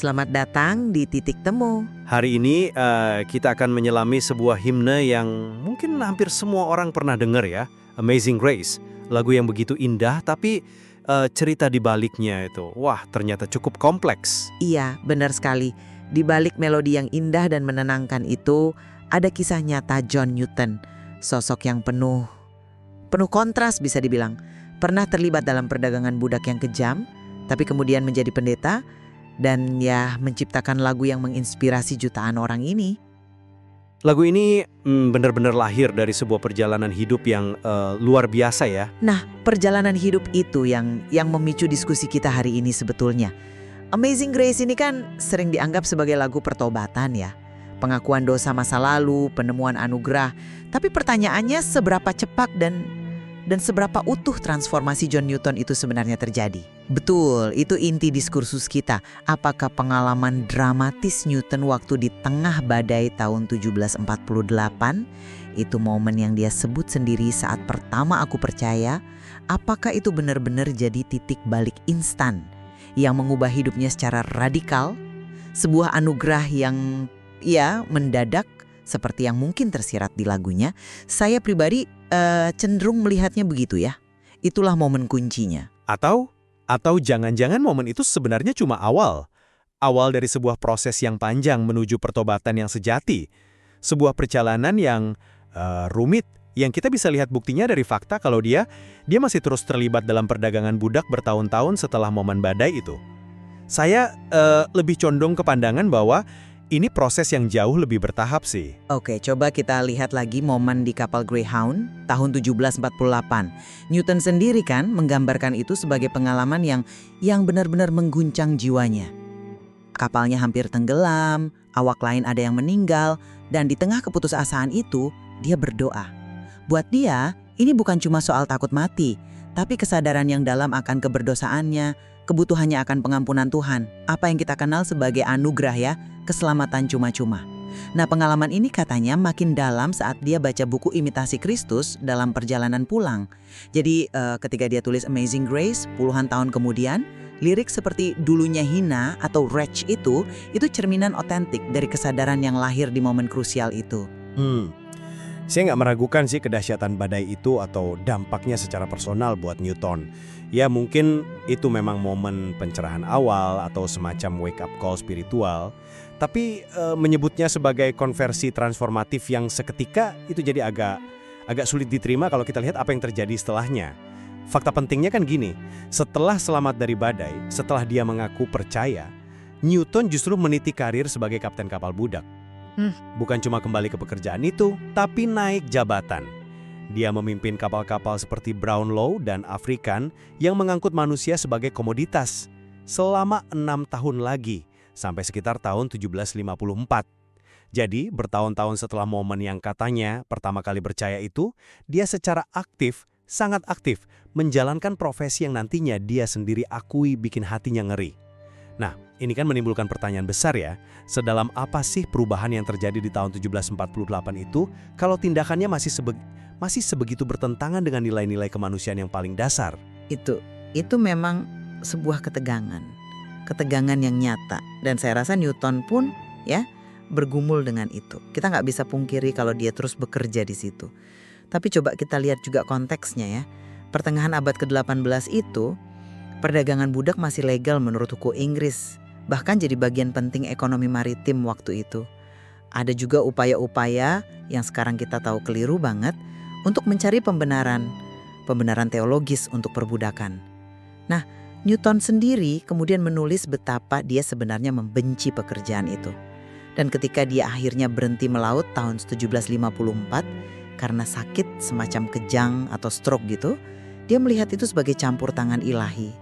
selamat datang di Titik Temu. Hari ini kita akan menyelami sebuah himne yang mungkin hampir semua orang pernah dengar ya, Amazing Grace. Lagu yang begitu indah tapi cerita di baliknya itu, wah ternyata cukup kompleks. Iya, benar sekali. Di balik melodi yang indah dan menenangkan itu, ada kisah nyata John Newton. Sosok yang penuh kontras bisa dibilang. Pernah terlibat dalam perdagangan budak yang kejam, tapi kemudian menjadi pendeta, dan ya menciptakan lagu yang menginspirasi jutaan orang ini. Lagu ini benar-benar lahir dari sebuah perjalanan hidup yang luar biasa ya. Nah, perjalanan hidup itu yang memicu diskusi kita hari ini sebetulnya. Amazing Grace ini kan sering dianggap sebagai lagu pertobatan ya. Pengakuan dosa masa lalu, penemuan anugerah. Tapi pertanyaannya seberapa cepat dan seberapa utuh transformasi John Newton itu sebenarnya terjadi? Betul, itu inti diskursus kita. Apakah pengalaman dramatis Newton waktu di tengah badai tahun 1748 itu momen yang dia sebut sendiri saat pertama aku percaya? Apakah itu benar-benar jadi titik balik instan yang mengubah hidupnya secara radikal? Sebuah anugerah yang mendadak seperti yang mungkin tersirat di lagunya. Saya pribadi cenderung melihatnya begitu ya. Itulah momen kuncinya. Atau jangan-jangan momen itu sebenarnya cuma awal dari sebuah proses yang panjang menuju pertobatan yang sejati. Sebuah perjalanan yang rumit, yang kita bisa lihat buktinya dari fakta kalau dia masih terus terlibat dalam perdagangan budak bertahun-tahun setelah momen badai itu. Saya lebih condong ke pandangan bahwa ini proses yang jauh lebih bertahap sih. Oke, coba kita lihat lagi momen di kapal Greyhound tahun 1748. Newton sendiri kan menggambarkan itu sebagai pengalaman yang benar-benar mengguncang jiwanya. Kapalnya hampir tenggelam, awak lain ada yang meninggal, dan di tengah keputusasaan itu, dia berdoa. Buat dia, ini bukan cuma soal takut mati, tapi kesadaran yang dalam akan keberdosaannya, kebutuhannya akan pengampunan Tuhan, apa yang kita kenal sebagai anugerah ya, keselamatan cuma-cuma. Nah, pengalaman ini katanya makin dalam saat dia baca buku Imitasi Kristus dalam perjalanan pulang. Jadi ketika dia tulis Amazing Grace puluhan tahun kemudian, lirik seperti dulunya hina atau wretch itu cerminan otentik dari kesadaran yang lahir di momen krusial itu. Saya nggak meragukan sih kedahsyatan badai itu atau dampaknya secara personal buat Newton. Ya mungkin itu memang momen pencerahan awal atau semacam wake up call spiritual. Tapi menyebutnya sebagai konversi transformatif yang seketika itu jadi agak sulit diterima kalau kita lihat apa yang terjadi setelahnya. Fakta pentingnya kan gini, setelah selamat dari badai, setelah dia mengaku percaya, Newton justru meniti karir sebagai kapten kapal budak. Bukan cuma kembali ke pekerjaan itu, tapi naik jabatan. Dia memimpin kapal-kapal seperti Brownlow dan African yang mengangkut manusia sebagai komoditas selama 6 tahun lagi, sampai sekitar tahun 1754. Jadi, bertahun-tahun setelah momen yang katanya pertama kali percaya itu, dia secara aktif, sangat aktif, menjalankan profesi yang nantinya dia sendiri akui bikin hatinya ngeri. Nah, ini kan menimbulkan pertanyaan besar ya, sedalam apa sih perubahan yang terjadi di tahun 1748 itu kalau tindakannya masih sebegitu bertentangan dengan nilai-nilai kemanusiaan yang paling dasar? Itu memang sebuah ketegangan yang nyata, dan saya rasa Newton pun ya bergumul dengan itu. Kita nggak bisa pungkiri kalau dia terus bekerja di situ. Tapi coba kita lihat juga konteksnya ya. Pertengahan abad ke-18 itu perdagangan budak masih legal menurut hukum Inggris, bahkan jadi bagian penting ekonomi maritim waktu itu. Ada juga upaya-upaya yang sekarang kita tahu keliru banget untuk mencari pembenaran teologis untuk perbudakan. Nah, Newton sendiri kemudian menulis betapa dia sebenarnya membenci pekerjaan itu. Dan ketika dia akhirnya berhenti melaut tahun 1754 karena sakit semacam kejang atau stroke gitu, dia melihat itu sebagai campur tangan ilahi,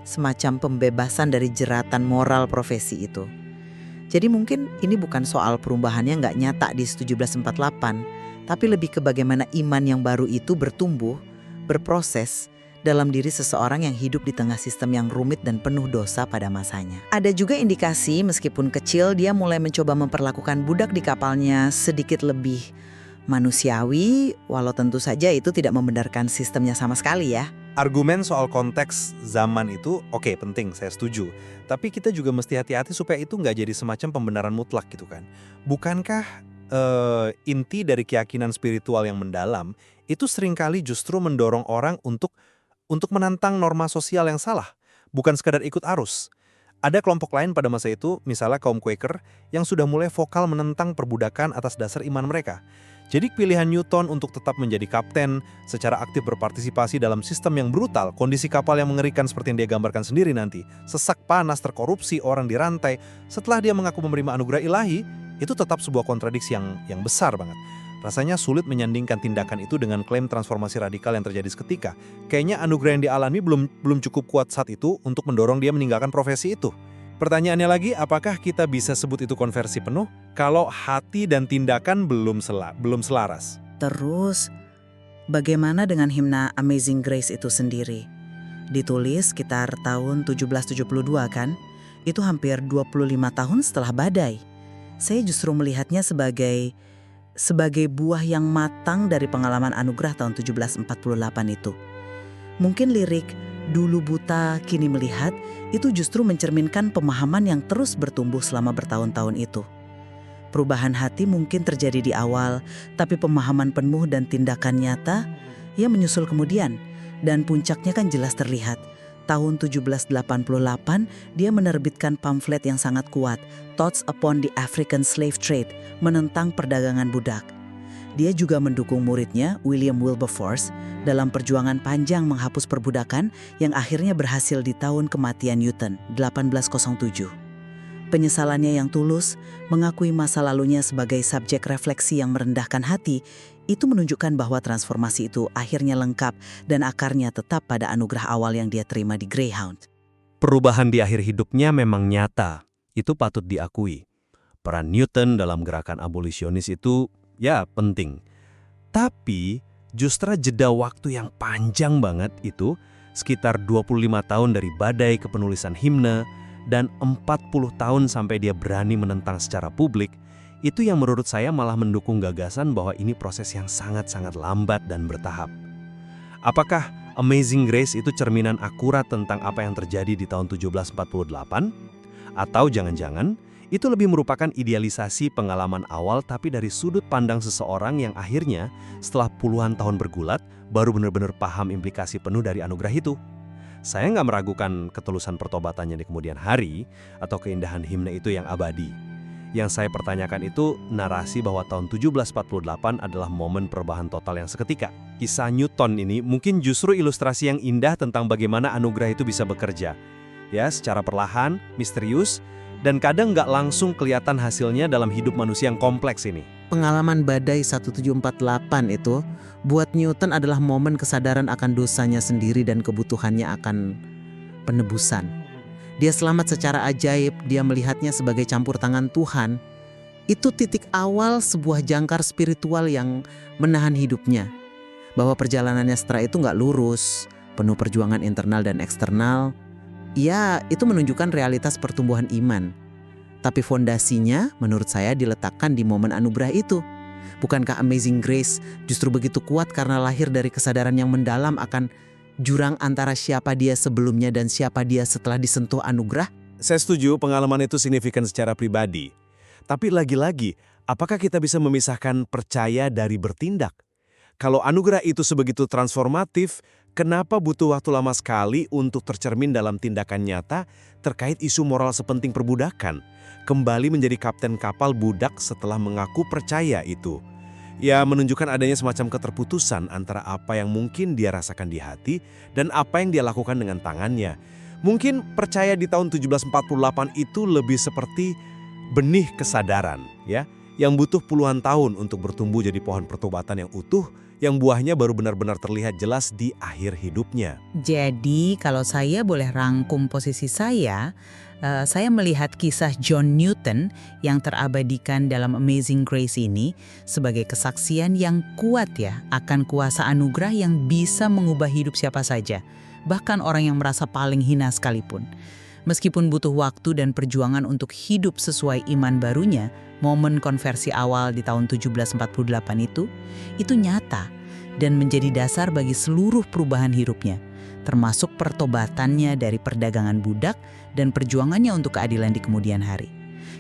semacam pembebasan dari jeratan moral profesi itu. Jadi mungkin ini bukan soal perubahannya nggak nyata di 1748, tapi lebih ke bagaimana iman yang baru itu bertumbuh, berproses dalam diri seseorang yang hidup di tengah sistem yang rumit dan penuh dosa pada masanya. Ada juga indikasi meskipun kecil dia mulai mencoba memperlakukan budak di kapalnya sedikit lebih manusiawi, walau tentu saja itu tidak membenarkan sistemnya sama sekali ya. Argumen soal konteks zaman itu oke, penting, saya setuju. Tapi kita juga mesti hati-hati supaya itu nggak jadi semacam pembenaran mutlak gitu kan. Bukankah inti dari keyakinan spiritual yang mendalam itu seringkali justru mendorong orang untuk menantang norma sosial yang salah, bukan sekadar ikut arus. Ada kelompok lain pada masa itu, misalnya kaum Quaker, yang sudah mulai vokal menentang perbudakan atas dasar iman mereka. Jadi pilihan Newton untuk tetap menjadi kapten, secara aktif berpartisipasi dalam sistem yang brutal, kondisi kapal yang mengerikan seperti yang dia gambarkan sendiri nanti, sesak panas, terkorupsi, orang dirantai, setelah dia mengaku menerima anugerah ilahi, itu tetap sebuah kontradiksi yang besar banget. Rasanya sulit menyandingkan tindakan itu dengan klaim transformasi radikal yang terjadi seketika. Kayaknya anugerah yang dialami belum cukup kuat saat itu untuk mendorong dia meninggalkan profesi itu. Pertanyaannya lagi, apakah kita bisa sebut itu konversi penuh kalau hati dan tindakan belum selaras? Terus, bagaimana dengan himna Amazing Grace itu sendiri? Ditulis sekitar tahun 1772 kan? Itu hampir 25 tahun setelah badai. Saya justru melihatnya sebagai buah yang matang dari pengalaman anugerah tahun 1748 itu. Mungkin lirik "Dulu buta, kini melihat" itu justru mencerminkan pemahaman yang terus bertumbuh selama bertahun-tahun itu. Perubahan hati mungkin terjadi di awal, tapi pemahaman penuh dan tindakan nyata ya menyusul kemudian. Dan puncaknya kan jelas terlihat. Tahun 1788 dia menerbitkan pamflet yang sangat kuat, Thoughts upon the African Slave Trade, menentang perdagangan budak. Dia juga mendukung muridnya, William Wilberforce, dalam perjuangan panjang menghapus perbudakan yang akhirnya berhasil di tahun kematian Newton, 1807. Penyesalannya yang tulus, mengakui masa lalunya sebagai subjek refleksi yang merendahkan hati, itu menunjukkan bahwa transformasi itu akhirnya lengkap dan akarnya tetap pada anugerah awal yang dia terima di Greyhound. Perubahan di akhir hidupnya memang nyata, itu patut diakui. Peran Newton dalam gerakan abolisionis itu ya penting. Tapi justru jeda waktu yang panjang banget itu, sekitar 25 tahun dari badai ke penulisan himne, dan 40 tahun sampai dia berani menentang secara publik, itu yang menurut saya malah mendukung gagasan bahwa ini proses yang sangat-sangat lambat dan bertahap. Apakah Amazing Grace itu cerminan akurat tentang apa yang terjadi di tahun 1748? Atau jangan-jangan itu lebih merupakan idealisasi pengalaman awal tapi dari sudut pandang seseorang yang akhirnya setelah puluhan tahun bergulat baru benar-benar paham implikasi penuh dari anugerah itu? Saya nggak meragukan ketulusan pertobatannya di kemudian hari atau keindahan himne itu yang abadi. Yang saya pertanyakan itu narasi bahwa tahun 1748 adalah momen perubahan total yang seketika. Kisah Newton ini mungkin justru ilustrasi yang indah tentang bagaimana anugerah itu bisa bekerja. Ya, secara perlahan, misterius, dan kadang nggak langsung kelihatan hasilnya dalam hidup manusia yang kompleks ini. Pengalaman badai 1748 itu buat Newton adalah momen kesadaran akan dosanya sendiri dan kebutuhannya akan penebusan. Dia selamat secara ajaib, dia melihatnya sebagai campur tangan Tuhan. Itu titik awal sebuah jangkar spiritual yang menahan hidupnya. Bahwa perjalanannya setelah itu nggak lurus, penuh perjuangan internal dan eksternal. Ya, itu menunjukkan realitas pertumbuhan iman. Tapi fondasinya menurut saya diletakkan di momen anugerah itu. Bukankah Amazing Grace justru begitu kuat karena lahir dari kesadaran yang mendalam akan jurang antara siapa dia sebelumnya dan siapa dia setelah disentuh anugerah? Saya setuju pengalaman itu signifikan secara pribadi. Tapi lagi-lagi, apakah kita bisa memisahkan percaya dari bertindak? Kalau anugerah itu sebegitu transformatif, kenapa butuh waktu lama sekali untuk tercermin dalam tindakan nyata terkait isu moral sepenting perbudakan? Kembali menjadi kapten kapal budak setelah mengaku percaya itu. Ya, menunjukkan adanya semacam keterputusan antara apa yang mungkin dia rasakan di hati dan apa yang dia lakukan dengan tangannya. Mungkin percaya di tahun 1748 itu lebih seperti benih kesadaran, ya, yang butuh puluhan tahun untuk bertumbuh jadi pohon pertobatan yang utuh, yang buahnya baru benar-benar terlihat jelas di akhir hidupnya. Jadi kalau saya boleh rangkum posisi saya melihat kisah John Newton yang terabadikan dalam Amazing Grace ini sebagai kesaksian yang kuat ya akan kuasa anugerah yang bisa mengubah hidup siapa saja, bahkan orang yang merasa paling hina sekalipun. Meskipun butuh waktu dan perjuangan untuk hidup sesuai iman barunya, momen konversi awal di tahun 1748 itu nyata dan menjadi dasar bagi seluruh perubahan hidupnya. termasuk pertobatannya dari perdagangan budak dan perjuangannya untuk keadilan di kemudian hari.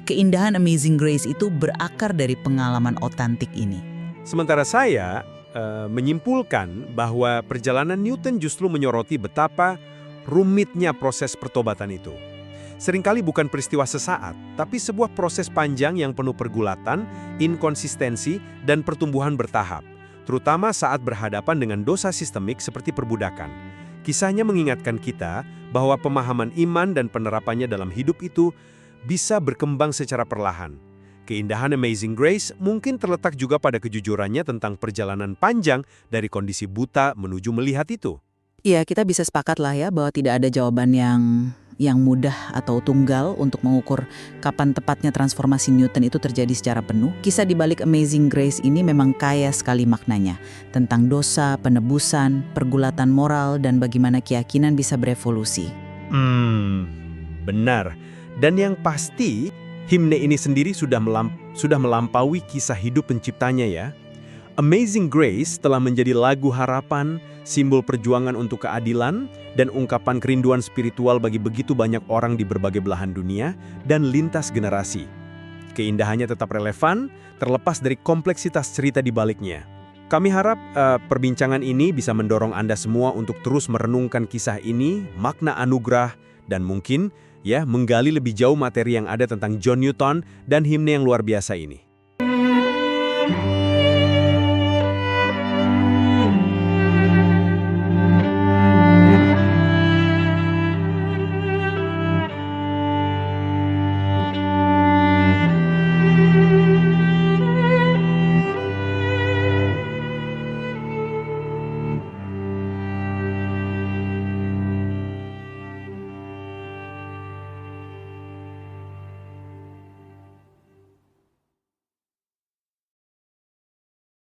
Keindahan Amazing Grace itu berakar dari pengalaman otentik ini. Sementara saya menyimpulkan bahwa perjalanan Newton justru menyoroti betapa rumitnya proses pertobatan itu. Seringkali bukan peristiwa sesaat, tapi sebuah proses panjang yang penuh pergulatan, inkonsistensi, dan pertumbuhan bertahap, terutama saat berhadapan dengan dosa sistemik seperti perbudakan. Kisahnya mengingatkan kita bahwa pemahaman iman dan penerapannya dalam hidup itu bisa berkembang secara perlahan. Keindahan Amazing Grace mungkin terletak juga pada kejujurannya tentang perjalanan panjang dari kondisi buta menuju melihat itu. Ya, kita bisa sepakat lah ya bahwa tidak ada jawaban yang mudah atau tunggal untuk mengukur kapan tepatnya transformasi Newton itu terjadi secara penuh. Kisah di balik Amazing Grace ini memang kaya sekali maknanya, tentang dosa, penebusan, pergulatan moral, dan bagaimana keyakinan bisa berevolusi. Benar. Dan yang pasti, himne ini sendiri sudah melampaui kisah hidup penciptanya ya. Amazing Grace telah menjadi lagu harapan, simbol perjuangan untuk keadilan, dan ungkapan kerinduan spiritual bagi begitu banyak orang di berbagai belahan dunia dan lintas generasi. Keindahannya tetap relevan, terlepas dari kompleksitas cerita di baliknya. Kami harap perbincangan ini bisa mendorong Anda semua untuk terus merenungkan kisah ini, makna anugerah, dan mungkin menggali lebih jauh materi yang ada tentang John Newton dan himne yang luar biasa ini.